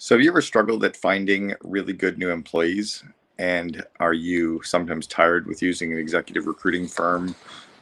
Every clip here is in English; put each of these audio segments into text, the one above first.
So have you ever struggled at finding really good new employees? And are you sometimes tired with using an executive recruiting firm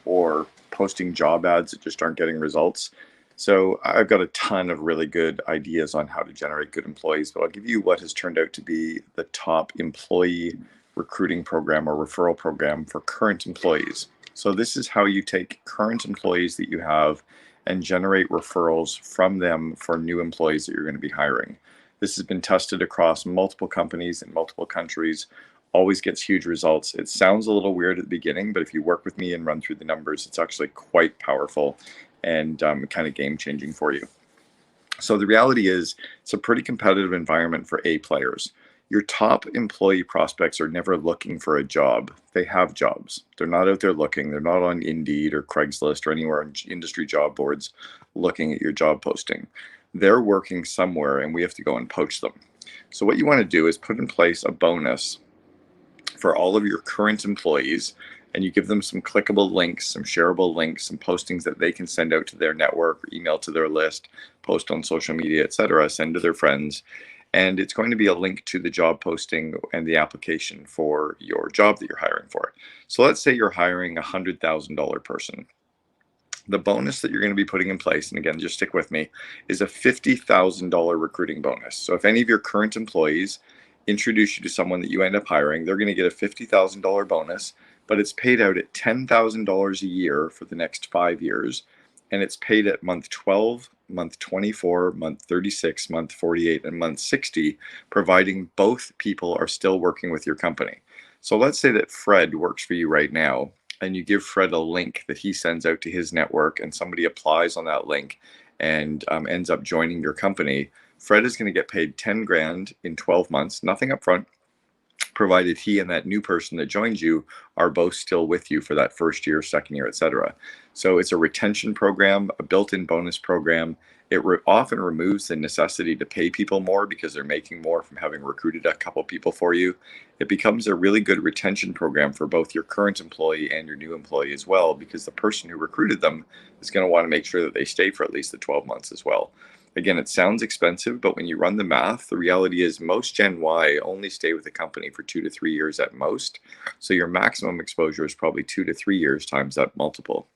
or posting job ads that just aren't getting results? So I've got a ton of really good ideas on how to generate good employees, but I'll give you what has turned out to be the top employee recruiting program or referral program for current employees. So this is how you take current employees that you have and generate referrals from them for new employees that you're going to be hiring. This has been tested across multiple companies in multiple countries, always gets huge results. It sounds a little weird at the beginning, but if you work with me and run through the numbers, it's actually quite powerful and kind of game changing for you. So the reality is it's a pretty competitive environment for A players. Your top employee prospects are never looking for a job. They have jobs. They're not out there looking. They're not on Indeed or Craigslist or anywhere on industry job boards looking at your job posting. They're working somewhere and we have to go and poach them. So what you want to do is put in place a bonus for all of your current employees, and you give them some clickable links, some shareable links, some postings that they can send out to their network, or email to their list, post on social media, etc., send to their friends. And it's going to be a link to the job posting and the application for your job that you're hiring for. So let's say you're hiring a $100,000 person. The bonus that you're going to be putting in place, and again, just stick with me, is a $50,000 recruiting bonus. So if any of your current employees introduce you to someone that you end up hiring, they're going to get a $50,000 bonus, but it's paid out at $10,000 a year for the next 5 years. And it's paid at month 12, month 24, month 36, month 48, and month 60, providing both people are still working with your company. So let's say that Fred works for you right now, and you give Fred a link that he sends out to his network, and somebody applies on that link and ends up joining your company. Fred is going to get paid 10 grand in 12 months, nothing up front, provided he and that new person that joins you are both still with you for that first year, second year, etc. So it's a retention program, a built-in bonus program. It often removes the necessity to pay people more because they're making more from having recruited a couple people for you. It becomes a really good retention program for both your current employee and your new employee as well, because the person who recruited them is going to want to make sure that they stay for at least the 12 months as well. Again, it sounds expensive, but when you run the math, the reality is most Gen Y only stay with the company for 2 to 3 years at most. So your maximum exposure is probably 2 to 3 years times that multiple.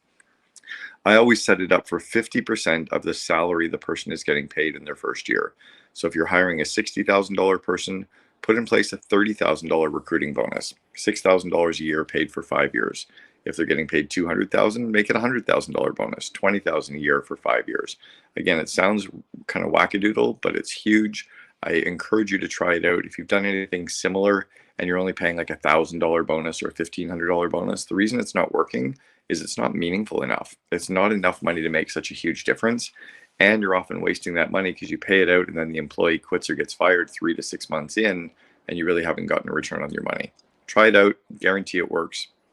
I always set it up for 50% of the salary the person is getting paid in their first year. So if you're hiring a $60,000 person, put in place a $30,000 recruiting bonus, $6,000 a year paid for 5 years. If they're getting paid $200,000, make it a $100,000 bonus, $20,000 a year for 5 years. Again, it sounds kind of wackadoodle, but it's huge. I encourage you to try it out. If you've done anything similar and you're only paying like a $1,000 bonus or a $1,500 bonus, the reason it's not working is it's not meaningful enough. It's not enough money to make such a huge difference. And you're often wasting that money because you pay it out and then the employee quits or gets fired 3 to 6 months in, and you really haven't gotten a return on your money. Try it out, guarantee it works.